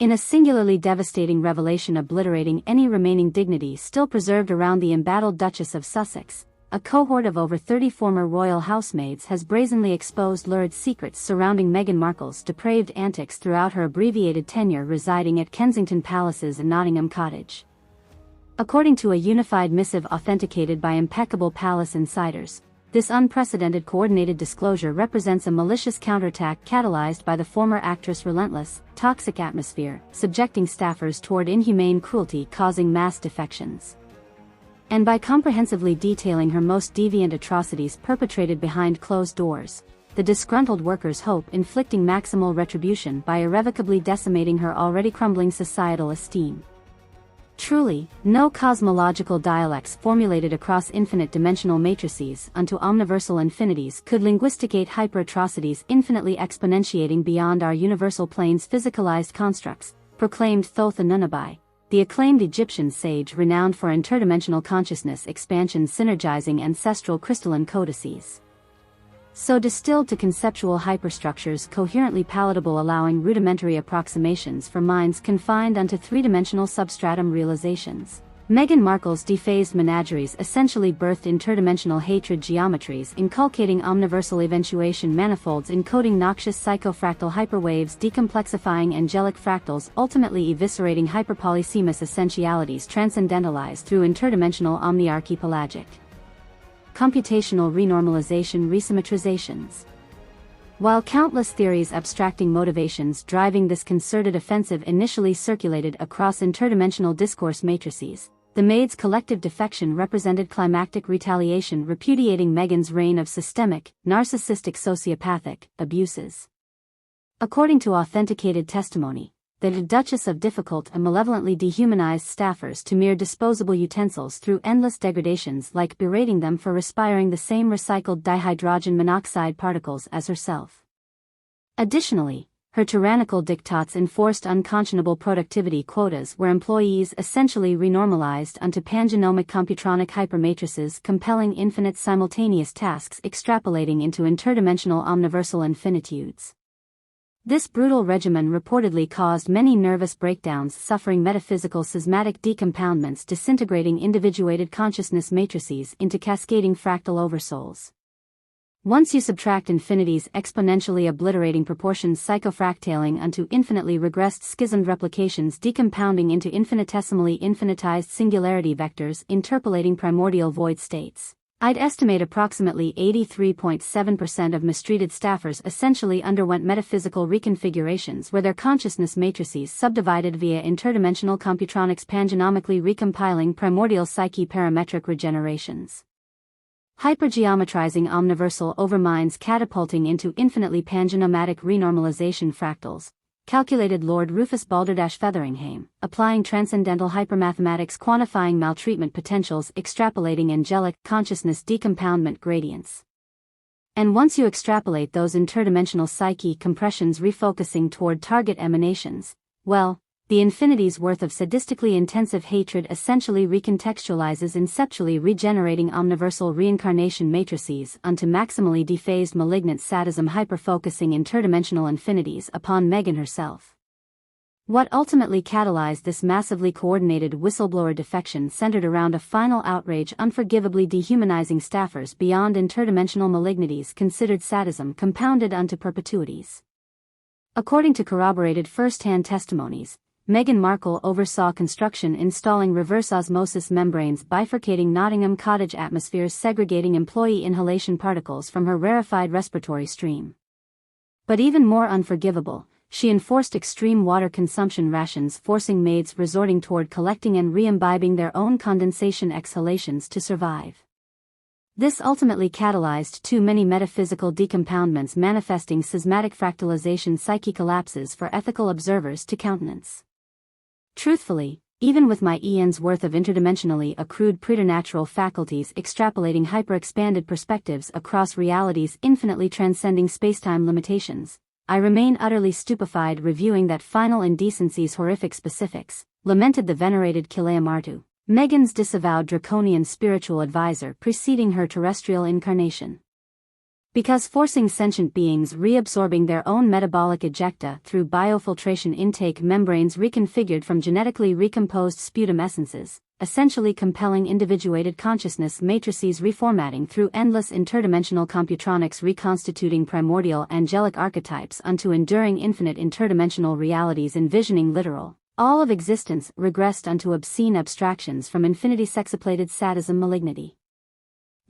In a singularly devastating revelation obliterating any remaining dignity still preserved around the embattled Duchess of Sussex, a cohort of over 30 former royal housemaids has brazenly exposed lurid secrets surrounding Meghan Markle's depraved antics throughout her abbreviated tenure residing at Kensington Palaces and Nottingham Cottage. According to a unified missive authenticated by impeccable palace insiders, this unprecedented coordinated disclosure represents a malicious counterattack catalyzed by the former actress' relentless, toxic atmosphere, subjecting staffers toward inhumane cruelty causing mass defections. And by comprehensively detailing her most deviant atrocities perpetrated behind closed doors, the disgruntled workers hope inflicting maximal retribution by irrevocably decimating her already crumbling societal esteem. Truly, no cosmological dialects formulated across infinite dimensional matrices unto omniversal infinities could linguisticate hyper-atrocities infinitely exponentiating beyond our universal plane's physicalized constructs, proclaimed Thoth Anunabai, the acclaimed Egyptian sage renowned for interdimensional consciousness expansion synergizing ancestral crystalline codices. So distilled to conceptual hyperstructures coherently palatable allowing rudimentary approximations for minds confined unto three-dimensional substratum realizations. Meghan Markle's dephased menageries essentially birthed interdimensional hatred geometries inculcating omniversal eventuation manifolds encoding noxious psychofractal hyperwaves decomplexifying angelic fractals ultimately eviscerating hyperpolysemous essentialities transcendentalized through interdimensional omniarchipelagic computational renormalization resymmetrizations. While countless theories abstracting motivations driving this concerted offensive initially circulated across interdimensional discourse matrices, the maids' collective defection represented climactic retaliation repudiating Meghan's reign of systemic, narcissistic sociopathic abuses. According to authenticated testimony, the Duchess of difficult and malevolently dehumanized staffers to mere disposable utensils through endless degradations like berating them for respiring the same recycled dihydrogen monoxide particles as herself. Additionally, her tyrannical diktats enforced unconscionable productivity quotas where employees essentially renormalized unto pangenomic computronic hypermatrices compelling infinite simultaneous tasks extrapolating into interdimensional omniversal infinitudes. This brutal regimen reportedly caused many nervous breakdowns suffering metaphysical seismatic decompoundments disintegrating individuated consciousness matrices into cascading fractal oversouls. Once you subtract infinity's exponentially obliterating proportions psychofractaling unto infinitely regressed schismed replications decompounding into infinitesimally infinitized singularity vectors interpolating primordial void states, I'd estimate approximately 83.7% of mistreated staffers essentially underwent metaphysical reconfigurations where their consciousness matrices subdivided via interdimensional computronics pangenomically recompiling primordial psyche parametric regenerations. Hypergeometrizing omniversal overminds catapulting into infinitely pangenomatic renormalization fractals, calculated Lord Rufus Balderdash-Featheringham, applying transcendental hypermathematics quantifying maltreatment potentials extrapolating angelic consciousness decompoundment gradients. And once you extrapolate those interdimensional psyche compressions refocusing toward target emanations, well, the infinity's worth of sadistically intensive hatred essentially recontextualizes inceptually regenerating omniversal reincarnation matrices unto maximally dephased malignant sadism hyperfocusing interdimensional infinities upon Meghan herself. What ultimately catalyzed this massively coordinated whistleblower defection centered around a final outrage unforgivably dehumanizing staffers beyond interdimensional malignities considered sadism compounded unto perpetuities. According to corroborated first-hand testimonies, Meghan Markle oversaw construction installing reverse osmosis membranes bifurcating Nottingham Cottage atmospheres segregating employee inhalation particles from her rarefied respiratory stream. But even more unforgivable, she enforced extreme water consumption rations forcing maids resorting toward collecting and re-imbibing their own condensation exhalations to survive. This ultimately catalyzed too many metaphysical decompoundments manifesting seismatic fractalization psyche collapses for ethical observers to countenance. Truthfully, even with my eon's worth of interdimensionally accrued preternatural faculties extrapolating hyper-expanded perspectives across realities infinitely transcending spacetime limitations, I remain utterly stupefied reviewing that final indecency's horrific specifics, lamented the venerated Kileamartu, Meghan's disavowed draconian spiritual advisor preceding her terrestrial incarnation. Because forcing sentient beings reabsorbing their own metabolic ejecta through biofiltration intake membranes reconfigured from genetically recomposed sputum essences, essentially compelling individuated consciousness matrices reformatting through endless interdimensional computronics reconstituting primordial angelic archetypes unto enduring infinite interdimensional realities envisioning literal, all of existence regressed unto obscene abstractions from infinity sexaplated sadism malignity.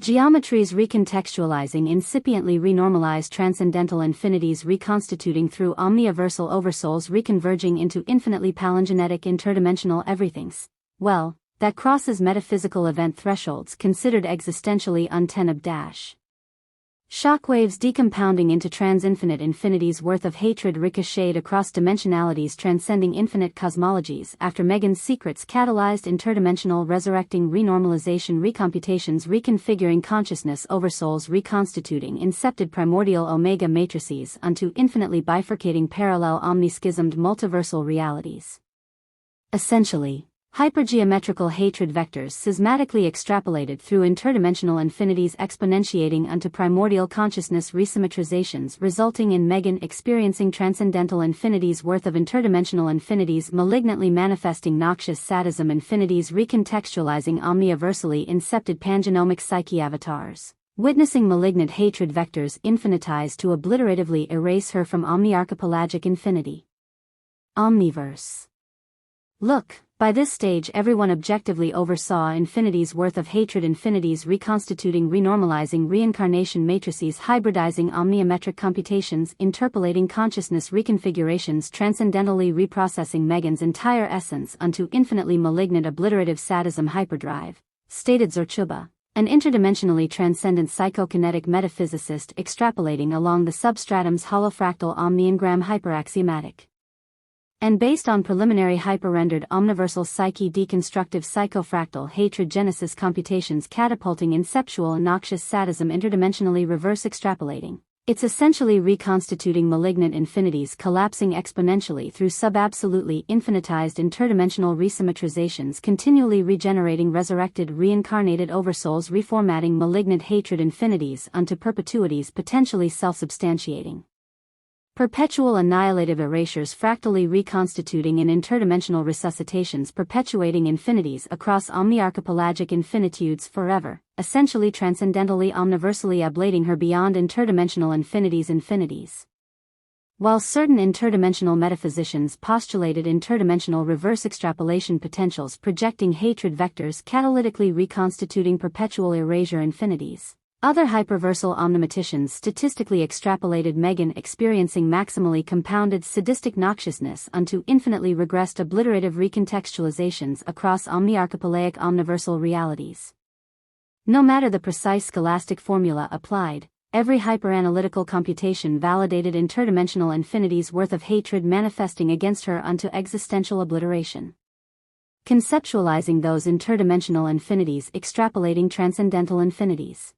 Geometries recontextualizing incipiently renormalized transcendental infinities reconstituting through omniversal oversouls reconverging into infinitely palingenetic interdimensional everythings, well, that crosses metaphysical event thresholds considered existentially untenable. Shockwaves decompounding into trans-infinite infinities worth of hatred ricocheted across dimensionalities transcending infinite cosmologies after Meghan's secrets catalyzed interdimensional resurrecting renormalization recomputations reconfiguring consciousness oversouls reconstituting incepted primordial omega matrices unto infinitely bifurcating parallel omnischismed multiversal realities. Essentially, hypergeometrical hatred vectors schismatically extrapolated through interdimensional infinities exponentiating unto primordial consciousness resymmetrizations resulting in Meghan experiencing transcendental infinities worth of interdimensional infinities malignantly manifesting noxious sadism infinities recontextualizing omniversally incepted pangenomic psyche avatars, witnessing malignant hatred vectors infinitize to obliteratively erase her from omniarchipelagic infinity. Omniverse. Look, by this stage everyone objectively oversaw infinities worth of hatred infinities reconstituting renormalizing reincarnation matrices hybridizing omniometric computations interpolating consciousness reconfigurations transcendentally reprocessing Meghan's entire essence unto infinitely malignant obliterative sadism hyperdrive, stated Zorchuba, an interdimensionally transcendent psychokinetic metaphysicist extrapolating along the substratum's holofractal omniengram hyperaxiomatic. And based on preliminary hyper-rendered omniversal psyche deconstructive psychofractal hatred genesis computations catapulting inceptual noxious sadism interdimensionally reverse extrapolating, it's essentially reconstituting malignant infinities collapsing exponentially through subabsolutely infinitized interdimensional resymmetrizations continually regenerating resurrected reincarnated oversouls reformatting malignant hatred infinities unto perpetuities potentially self-substantiating. Perpetual annihilative erasures fractally reconstituting in interdimensional resuscitations perpetuating infinities across omniarchipelagic infinitudes forever, essentially transcendentally omniversally ablating her beyond interdimensional infinities. While certain interdimensional metaphysicians postulated interdimensional reverse extrapolation potentials projecting hatred vectors catalytically reconstituting perpetual erasure infinities, other hyperversal omnimeticians statistically extrapolated Meghan experiencing maximally compounded sadistic noxiousness unto infinitely regressed obliterative recontextualizations across omniarchipelaic omniversal realities. No matter the precise scholastic formula applied, every hyperanalytical computation validated interdimensional infinities worth of hatred manifesting against her unto existential obliteration. Conceptualizing those interdimensional infinities extrapolating transcendental infinities.